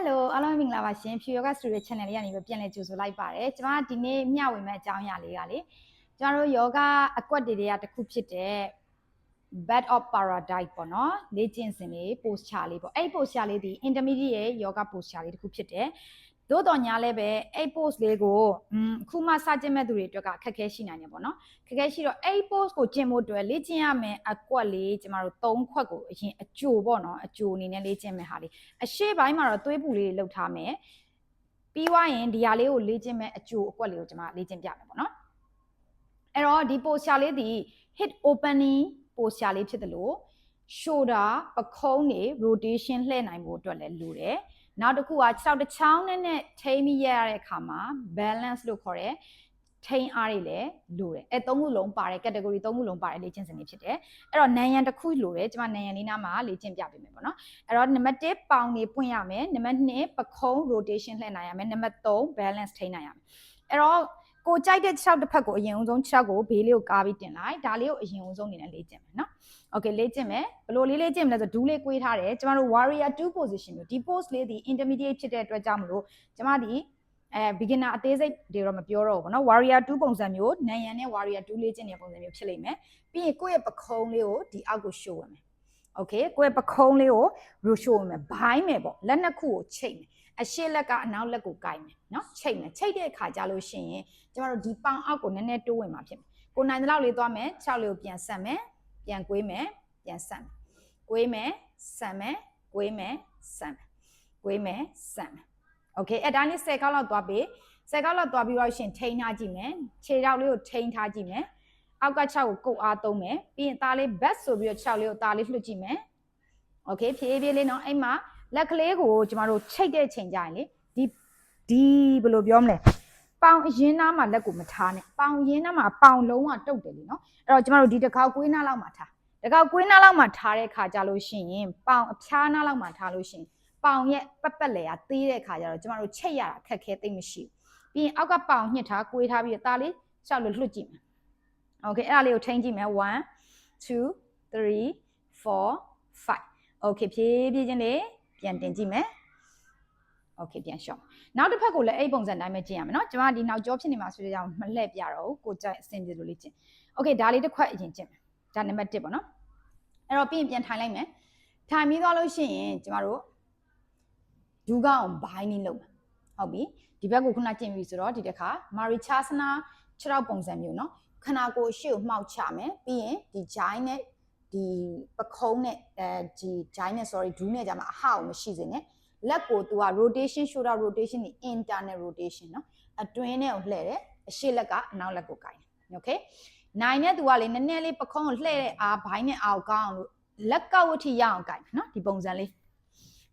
Hello အားလုံးမင်္ဂလာပါရှင်ဖြူယောဂ Studio Channel လေးကနေပြန်လည်ကြိုဆိုလိုက်ပါတယ်ကျွန်မဒီနေ့မျှဝေမယ့်အကြောင်းအရာလေးကလေကျွန်တော်တို့ယောဂအကွက်တွေကတစ်ခုဖြစ်တဲ့ Bed of Paradise ပေါ့နော်လေ့ကျင့်စဉ်လေး posture လေးပေါ့အဲ့ posture လေးဒီ intermediate ယောဂ posture လေးတစ်ခုဖြစ်တယ်သို့တော်ညာလည်းပဲအဲ့ post လေးကိုအခုမှစကျင့်မဲ့သူတွေအတွက်ကခက်ခဲရှိနိုင်တယ်ပေါ့နော်ခက်ခဲရှိတော့အဲ့ post ကိုကျင့်ဖို့အတွက်လေ့ကျင့်ရမယ်အကွက်လေးကျမတို့၃ခွက်ကိုအရင်အကျိုးပေါ့နော်အကျိုးအနေနဲ့လေ့ကျင့်မယ်ဟာလေးအရှေ့ပိုင်းမှာတော့သွေးပူလေးတွေလှုပ်ထားမယ်ပြီးွားရင်ဒီဟာလေးကိုလေ့ကျင့်မဲ့အကျိုးအကွက်လေးကိုကျမလေ့ကျင့်ပြမယ်ပေါ့နော်အဲ့တော့ဒီ posture လေးဒီ hip opening posture လေးဖြစ်တယ်လို့ shoulder ပခုံးတွေ rotation လှည့်နိုင်ဖို့အတွက်လည်းလိုတယ်နောက်တစ်ခုက6တစ်ချောင်းနဲ့ထိမိရတဲ့အခါမှာ balance လို့ခေါ်တဲ့ထိန်းအားတွေလည်းလိုတယ်အဲ၃ခုလုံးပါတယ် category ၃ခုလုံးပါတယ်လေ့ကျင့်စဉ်တွေဖြစ်တယ်အဲ့တော့နံရံတစ်ခုလိုတယ်ကျွန်မနံရံလေးနားမှာလေ့ကျင့်ပြပေးမယ်ပေါ့နော်အဲ့တော့နံပါတ်1ပေါင်တွေပွင့်ရမယ်နံပါတ်2ပခုံး rotation လှည့်နိုင်ရမယ်နံပါတ်3 balance ထိန်းနိုင်ရမယ်အဲ့တော့ကိုကြိုက်တဲ့6တစ်ဖက်ကိုအရင်ဆုံး6ကိုဘေးလေးကိုကားပြီးတင်လိုက်ဒါလေးကိုအရင်ဆုံးအနေနဲ့လေ့ကျင့်မယ်နော်โอเคလေ့ကျင့်မယ်ဘယ်လိုလေးလေ့ကျင့်မလဲဆိုဒူးလေးကွေးထားတယ်ကျမတို့ warrior 2 position မျိုးဒီ pose လေးဒီ intermediate ဖြစ်တဲ့အတွက်ကြောင့်မလို့ကျမဒီ beginner အသေးစိတ်တွေတော့မပြောတော့ဘူးပေါ့နော် warrior 2 ပုံစံမျိုးနံရံနဲ့ warrior 2 လေ့ကျင့်တဲ့ပုံစံမျိုးဖြစ်လိမ့်မယ်ပြီးရင်ကိုယ့်ရဲ့ပခုံးလေးကိုဒီအောက်ကိုရှို့ဝင်မယ်โอเคကိုယ့်ရဲ့ပခုံးလေးကိုရိုးရှို့ဝင်မယ်ဘိုင်းမယ်ပေါ့လက်နှစ်ခုကိုချိတ်မယ်အရှေ့လက်ကအနောက်လက်ကိုကိုင်မယ်เนาะချိတ်မယ်ချိတ်တဲ့အခါကျလို့ရှိရင်ကျမတို့ဒီပေါင်အောက်ကိုနည်းနည်းတိုးဝင်မှာဖြစ်မယ်ကိုနိုင်တဲ့လောက်လေးသွားမယ်6လေးကိုပြန်ဆက်မယ်ပြန်ကွေးမယ်ပြန်ဆက်မယ်ကွေးမယ်ဆက်မယ်ကွေးမယ်ဆက်မယ်ကွေးမယ်ဆက်မယ်โอเคအဲ့ဒါနဲ့10ခေါက်လောက်သွားပြီး10ခေါက်လောက်သွားပြီးတော့ရှင်ထိန်းထားကြည့်မယ်ခြေထောက်လေးကိုထိန်းထားကြည့်မယ်အောက်က6ကိုကုတ်အားသုံးမယ်ပြီးရင်သားလေး back ဆိုပြီးတော့6လေးကိုသားလေးလှုပ်ကြည့်မယ်โอเคဖြည်းဖြည်းလေးနော်အဲ့မှာလက်ကလေးကိုကျမတို့ချိတ်တဲ့ချိန်ကြရင်လေဒီဘယ်လိုပြောမလဲပေါင်အရင်းနားမှာလက်ကိုမထားနဲ့ပေါင်ရင်းနားမှာပေါင်လုံးဝတုတ်တယ်လीနော်အဲ့တော့ကျမတို့ဒီတစ်ခေါက်ကွေးနားလောက်မှာထားတစ်ခေါက်ကွေးနားလောက်မှာထားတဲ့ခါကြလို့ရှိရင်ပေါင်အဖျားနားလောက်မှာထားလို့ရှိရင်ပေါင်ရဲ့ပတ်လေကသေးတဲ့ခါကျတော့ကျမတို့ချိတ်ရတာခက်ခဲသိမ့်မရှိဘူးပြီးရင်အောက်ကပေါင်ညှစ်ထားကွေးထားပြီးသားလေးရှောက်လို့လွှတ်ကြည့်မယ်โอเคအဲ့ဒါလေးကိုထိန်းကြည့်မယ်1 2 3 4 5โอเคဖြည်းဖြည်းချင်းလေးပြန်တင်ကြည့်မယ်โอเคပြန်ရှော့နောက်တစ်ဖက်ကိုလည်းအဲ့ပုံစံတိုင်းပဲကျင့်ရမယ်เนาะကျွန်မဒီနောက်ကြောဖြစ်နေမှာဆိုတဲ့ကြောင့်မလှည့်ပြတော့ဘူးကိုကြိုက်အဆင်ပြေလို့လေးကျင့်โอเคဒါလေးတစ်ခွက်အရင်ကျင့်မယ်ဒါနံပါတ်1ပေါ့เนาะအဲ့တော့ပြီးရင်ပြန်ထိုင်လိုက်မယ်ထိုင်ပြီးသွားလို့ရှိရင်ကျမတို့ဒူးကောင်းဘိုင်းလေးလုပ်မယ်ဟုတ်ပြီဒီဘက်ကိုခုနကျင့်ပြီဆိုတော့ဒီတစ်ခါမာရီချာစနာ6ပုံစံမျိုးเนาะခန္ဓာကိုယ်ရှေ့ကိုမှောက်ချမယ်ပြီးရင်ဒီဂျိုင်းနဲ့ဒီပခုံးနဲ့ဒီဂျိုင်းနဲ့ sorry ဒူးနဲ့ကြမှာအဟအောင်မရှိစေနဲ့လက်ကိုသူက rotation shoulder rotation နဲ့ internal rotation เนาะအတွင်းနဲ့ကိုလှည့်တယ်အရှေ့လက်ကအနောက်လက်ကိုကိုင်တယ် okay နိုင်နဲ့သူကလေနည်းနည်းလေးပခုံးကိုလှည့်တဲ့အားဘိုင်းနဲ့အောက်ကောင်းအောင်လို့လက်ကဝတ်ထိရအောင်ကိုင်เนาะဒီပုံစံလေး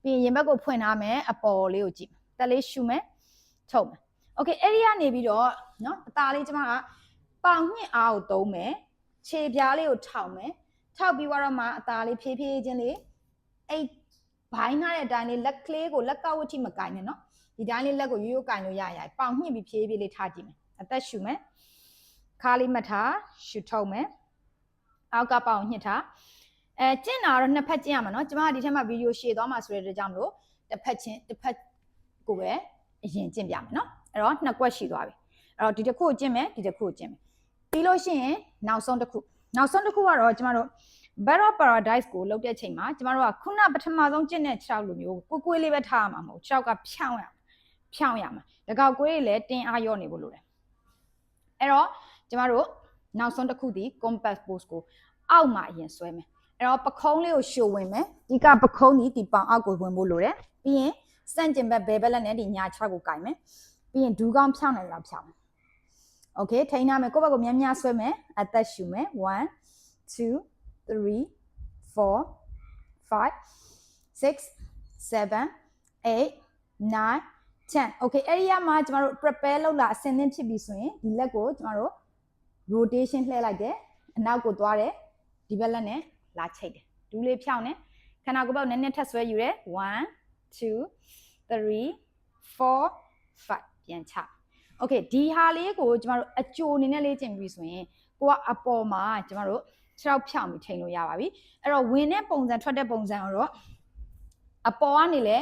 ပြီးရင်ရင်ဘက်ကိုဖွင့်ထားမယ်အပေါ်လေးကိုကြည့်တက်လေးရှူမယ်ထုတ်မယ် okay အဲ့ဒီကနေပြီးတော့เนาะအသားလေးကျမကပေါင်ညှစ်အားကိုသုံးမယ်ခြေပြားလေးကိုထောက်မယ်ထောက်ပြီးတော့မှအသားလေးဖြည်းဖြည်းချင်းလေးအဲ့ဘိုင်းထားတဲ့အတိုင်းလေးလက်ကလေးကိုလက်ကဝတ်ထိမကင်နဲ့เนาะဒီတိုင်းလေးလက်ကိုရိုးရိုးကင်လို့ရပေါင်ညှစ်ပြီးဖြည်းဖြည်းလေးထားကြည့်မယ်အသက်ရှူမယ်ခါလေးမှတ်ထားရှူထုတ်မယ်အောက်ကပေါင်ညှစ်ထားကျင့်တာတော့နှစ်ဖက်ကျင့်ရမှာเนาะကျမကဒီထက်မှဗီဒီယိုရှည်သွားမှာဆိုတဲ့အတွက်ကြောင့်မလို့တစ်ဖက်ကိုပဲအရင်ကျင့်ပြမယ်เนาะအဲ့တော့နှစ်ကွက်ရှိသွားပြီအဲ့တော့ဒီတစ်ခုကိုကျင့်မယ်ဒီတစ်ခုကိုကျင့်မယ်ပြီးလို့ရှိရင်နောက်ဆုံးတစ်ခုကတော့ကျမတို့ Bed of Paradise ကိုလုပ်တဲ့ချိန်မှာကျမတို့ကခုနပထမဆုံးကျင့်တဲ့6လိုမျိုးကိုကွေးလေးပဲထားရမှာမဟုတ်6ကဖြောင်းရမှာတကောက်ကွေးလေးလည်းတင်းအားရော့နေဖို့လိုတယ်အဲ့တော့ကျမတို့နောက်ဆုံးတစ်ခုဒီ compact pose ကိုအောက်မှာအရင်ဆွဲမယ်အဲ့တော့ပခုံးလေးကိုရှို့ဝင်မယ်ဒီကပခုံးဒီပေါင်အောက်ကိုဝင်ဖို့လိုတယ်ပြီးရင်စန့်ကျင်ဘက်ဘယ်ဘက်လက်နဲ့ဒီညာ6ကိုကင်မယ်ပြီးရင်ဒူးကောင်းဖြောင်းနိုင်လောက်ဖြောင်းမယ်โอเคထိန်းထားမယ်ကိုယ့်ဘက်ကိုများများဆွဲမယ်အသက်ရှူမယ်1 2 3 4 5 6 7 8 9 10 okay အဲ့ဒီမှာကျမတို့ prepare လုပ်လာအဆင်သင့်ဖြစ်ပြီဆိုရင်ဒီလက်ကိုကျမတို့ rotation လှည့်လိုက်တယ်အနောက်ကိုသွားတယ်ဒီဘက်လက်နဲ့လာချိတ်တယ်ဒူးလေးဖြောင်းတယ်ခန္ဓာကိုယ်ဘက်နည်းနည်းထပ်ဆွဲယူတယ်1 2 3 4 5ပြန်ချโอเคဒီဟာလေးကိုကျမတို့အကြိုအနေနဲ့လေ့ကျင့်ပြီးဆိုရင်ကိုကအပေါ်မှာကျမတို့6ဖြောင်းပြီးထိန်းလို့ရပါပြီအဲ့တော့ဝင်တဲ့ပုံစံထွက်တဲ့ပုံစံတော့အပေါ်ကနေလဲ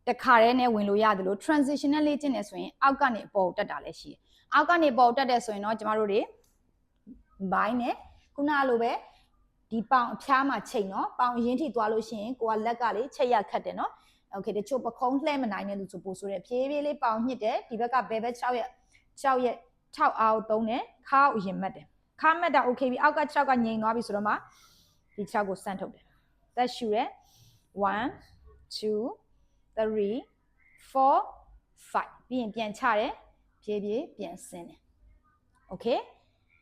တခါတည်းနဲ့ဝင်လို့ရတယ်လို့ transitional လေ့ကျင့်နေဆိုရင်အောက်ကနေအပေါ်တက်တာလည်းရှိတယ်အောက်ကနေပေါ်တက်တယ်ဆိုရင်တော့ကျမတို့တွေဘိုင်းနဲ့ခုနလိုပဲဒီပေါင်အဖျားမှာချိန်နော်ပေါင်ရင်းထိသွားလို့ရှိရင်ကိုကလက်ကလေချိတ်ရခတ်တယ်နော်โอเคတချို့ပခုံးလှဲမနိုင်တဲ့လူဆိုပို့ဆိုတယ်ဖြည်းဖြည်းလေးပေါင်ညှစ်တယ်ဒီဘက်ကဘယ်ဘက်6ရက်6အားကိုသုံးတယ်ခါကိုရင်မှတ်တယ်ခါမှတ်တာโอเคပြီအောက်က6ကငြိမ်သွားပြီဆိုတော့မှဒီ6ကိုစမ်းထုတ်တယ်သက်ရှူတယ်1 2 3 4 5ပြီးရင်ပြန်ချတယ်ဖြည်းဖြည်းပြန်ဆင်းတယ်โอเค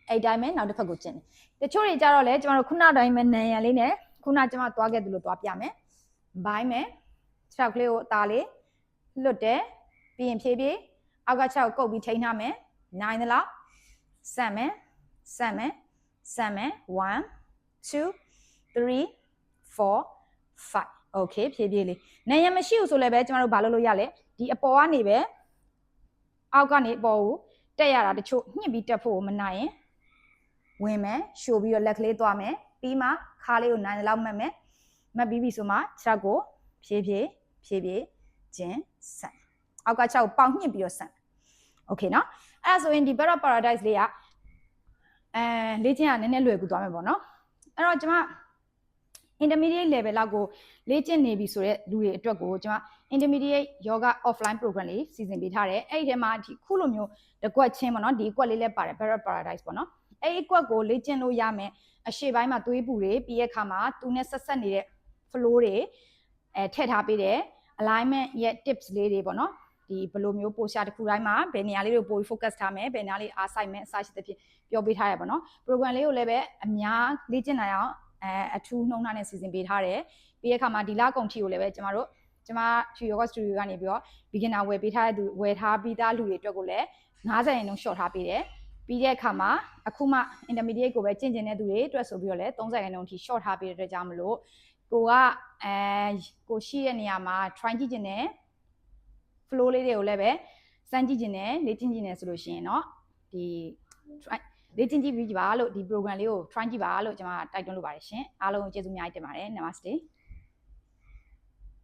အဲ့တိုင်းပဲနောက်တစ်ဖက်ကိုကျင့်တယ်တချို့တွေကြတော့လေကျမတို့ခုနတိုင်းပဲနံရံလေးနဲ့ခုနကျမသွားခဲ့သလိုသွားပြမယ်ဘိုင်းမယ်6ကလေးကိုအသားလေးလွတ်တယ်ပြီးရင်ဖြည်းဖြည်းအောက်က6ကိုကုတ်ပြီးထိန်းထားမယ်နိုင်သလားဆန့်မယ်ဆန့်မယ်ဆန့်မယ်1 2 3 4 5 okay ဖြည်းဖြည်းလေးနံရံမရှိဘူးဆိုလည်းပဲကျမတို့ဘာလုပ်လို့ရလဲဒီအပေါ်ကနေပဲအောက်ကနေအပေါ်ကိုတက်ရတာတချို့ညှစ်ပြီးတက်ဖို့မနိုင်ရင်ဝင်မယ်ရှို့ပြီးတော့လက်ကလေးသွားမယ်ပြီးမှခါလေးကိုနိုင်လောက်မှတ်မယ်မှတ်ပြီးပြီဆိုမှ6ကိုဖြည်းဖြည်းဖြည်းဖြည်းကျင်းဆန့်အောက်က6ကိုပေါင်ညှစ်ပြီးတော့ဆန့်โอเคเนาะအဲ့ဒါဆိုရင်ဒီ Bed of Paradise လေးကလေ့ကျင့်ရနည်းနည်းလွယ်ကူသွားမယ်ပေါ့နော်အဲ့တော့ကျွန်မ intermediate level လောက်ကိုလေ့ကျင့်နေပြီဆိုတဲ့လူတွေအတွက်ကိုကျွန်မ intermediate yoga offline program လေးစီစဉ်ပေးထားတယ်အဲ့ဒီထဲမှာဒီခုလိုမျိုးတကွက်ချင်းပေါ့နော်ဒီအကွက်လေးလည်းပါတယ် Bed of Paradise ပေါ့နော်အဲ့ဒီအကွက်ကိုလေ့ကျင့်လို့ရမယ်အရှေ့ပိုင်းမှာသွေးပူတွေပြီးရဲ့ခါမှာသူနဲ့ဆက်နေတဲ့ flow တွေထည့်ထားပေးတယ် alignment ရဲ့ tips လေးတွေပေါ့နော်ဒီဘယ်လိုမျိုး posture တစ်ခုတိုင်းမှာဘယ်နေရာလေးကိုပိုပြီး focus ထားမယ်ဘယ်နေရာလေးအားစိုက်မယ်အစရှိသဖြင့်ပြောပေးထားရပါတော့ program လေးကိုလည်းပဲအများလေ့ကျင့်နိုင်အောင်အထူးနှုံးထားနဲ့စီစဉ်ပေးထားတယ်ပြီးတဲ့အခါမှာဒီလကုန်ထီကိုလည်းပဲကျမ Yoga Studio ကနေပြီးတော့ beginner ဝယ်ပေးထားတဲ့သူဝယ်ထားပြီးသားလူတွေအတွက်ကိုလည်း90ရာခိုင်နှုန်း short ထားပေးတယ်ပြီးတဲ့အခါမှာအခုမှ intermediate ကိုပဲကျင့်ကျင်တဲ့သူတွေအတွက်ဆိုပြီးတော့လည်း30ရာခိုင်နှုန်းအထိ short ထားပေးတဲ့အတွက်ကြောင့်မလို့ကိုကကိုရှိတဲ့နေရာမှာ try ကြည့်ကျင်တယ် flow လေးတွေကိုလည်းပဲစမ်းကြည့်ကျင်တယ်လေ့ကျင့်ကျင်တယ်ဆိုလို့ရှိရင်เนาะဒီလေ့ကျင့်ကြည့်ပြီးပါလို့ဒီ program လေးကို try ကြည့်ပါလို့ကျွန်မတိုက်တွန်းလိုပါတယ်ရှင်အားလုံးကျေးဇူးအများကြီးတင်ပါတယ် Namaste